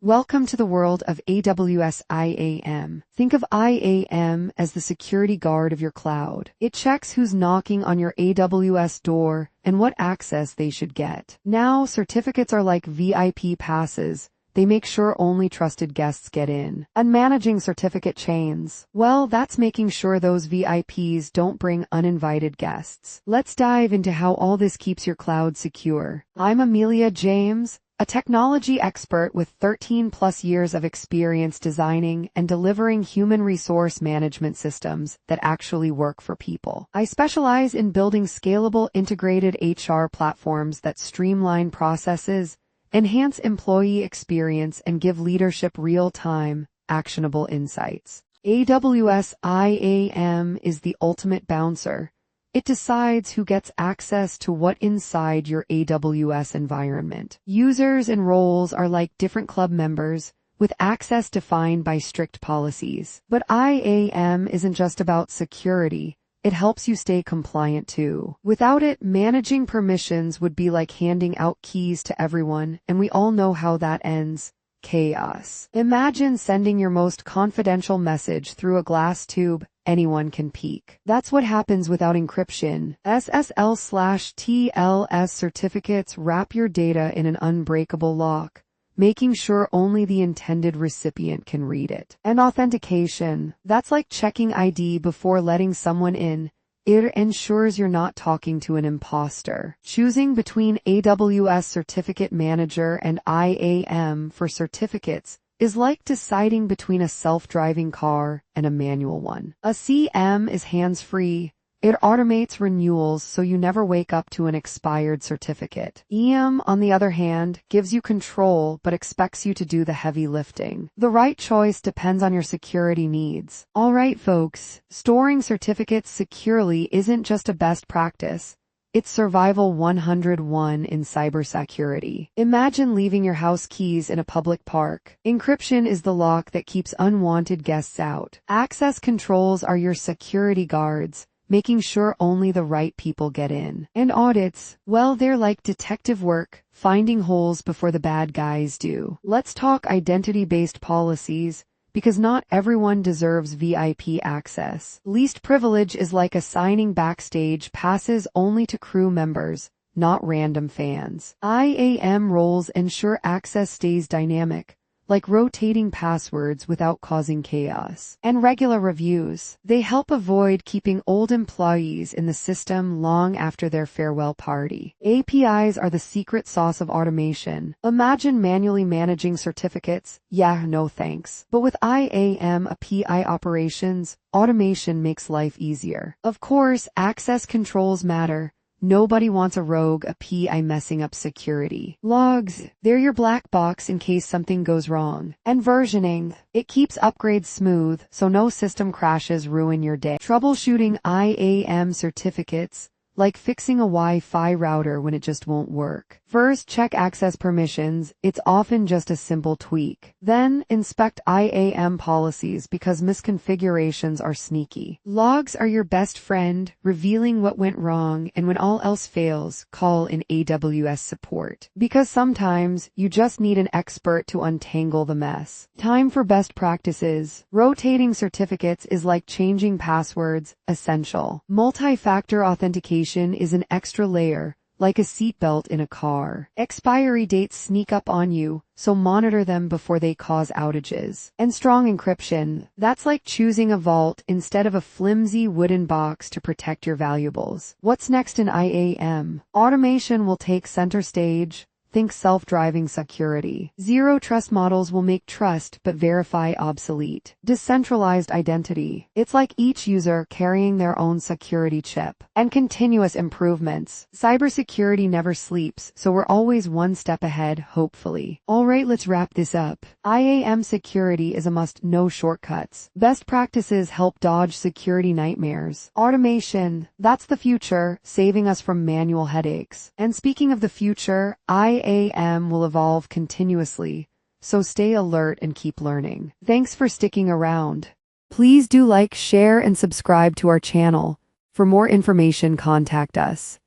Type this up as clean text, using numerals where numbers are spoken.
Welcome to the world of AWS IAM. Think of IAM as the security guard of your cloud. It checks who's knocking on your AWS door and what access they should get. Now, certificates are like VIP passes. They make sure only trusted guests get in. And managing certificate chains, well, that's making sure those VIPs don't bring uninvited guests. Let's dive into how all this keeps your cloud secure. I'm Amelia James, a technology expert with 13 plus years of experience designing and delivering human resource management systems that actually work for people. I specialize in building scalable integrated HR platforms that streamline processes, enhance employee experience, and give leadership real-time, actionable insights. AWS IAM is the ultimate bouncer. It decides who gets access to what inside your AWS environment. Users and roles are like different club members, with access defined by strict policies. But IAM isn't just about security. It helps you stay compliant too. Without it, managing permissions would be like handing out keys to everyone, and we all know how that ends. Chaos. Imagine sending your most confidential message through a glass tube. Anyone can peek. That's what happens without encryption. SSL/TLS certificates wrap your data in an unbreakable lock, making sure only the intended recipient can read it. And authentication, that's like checking ID before letting someone in. It ensures you're not talking to an imposter. Choosing between AWS Certificate Manager and IAM for certificates is like deciding between a self-driving car and a manual one. A CM is hands-free. It automates renewals so you never wake up to an expired certificate. IAM, on the other hand, gives you control but expects you to do the heavy lifting. The right choice depends on your security needs. Alright folks, storing certificates securely isn't just a best practice. It's survival 101 in cybersecurity. Imagine leaving your house keys in a public park. Encryption is the lock that keeps unwanted guests out. Access controls are your security guards, making sure only the right people get in. And audits, well, they're like detective work, finding holes before the bad guys do. Let's talk identity-based policies, because not everyone deserves VIP access. Least privilege is like assigning backstage passes only to crew members, not random fans. IAM roles ensure access stays dynamic, like rotating passwords without causing chaos. And regular reviews, they help avoid keeping old employees in the system long after their farewell party. APIs are the secret sauce of automation. Imagine manually managing certificates. Yeah, no thanks. But with IAM API operations, automation makes life easier. Of course, access controls matter. Nobody wants a rogue API messing up security. Logs, they're your black box in case something goes wrong. And versioning, it keeps upgrades smooth so no system crashes ruin your day. Troubleshooting IAM certificates, like fixing a Wi-Fi router when it just won't work. First, check access permissions. It's often just a simple tweak. Then, inspect IAM policies because misconfigurations are sneaky. Logs are your best friend, revealing what went wrong, and when all else fails, call in AWS support. Because sometimes, you just need an expert to untangle the mess. Time for best practices. Rotating certificates is like changing passwords, essential. Multi-factor authentication is an extra layer, like a seatbelt in a car. Expiry dates sneak up on you, so monitor them before they cause outages. And strong encryption, that's like choosing a vault instead of a flimsy wooden box to protect your valuables. What's next in IAM? Automation will take center stage. Think self-driving security. Zero trust models will make trust but verify obsolete. Decentralized identity. It's like each user carrying their own security chip. And continuous improvements. Cybersecurity never sleeps, so we're always one step ahead, hopefully. Alright, let's wrap this up. IAM security is a must, no shortcuts. Best practices help dodge security nightmares. Automation, that's the future, saving us from manual headaches. And speaking of the future, IAM will evolve continuously, so stay alert and keep learning. Thanks for sticking around. Please do like, share, and subscribe to our channel. For more information, contact us.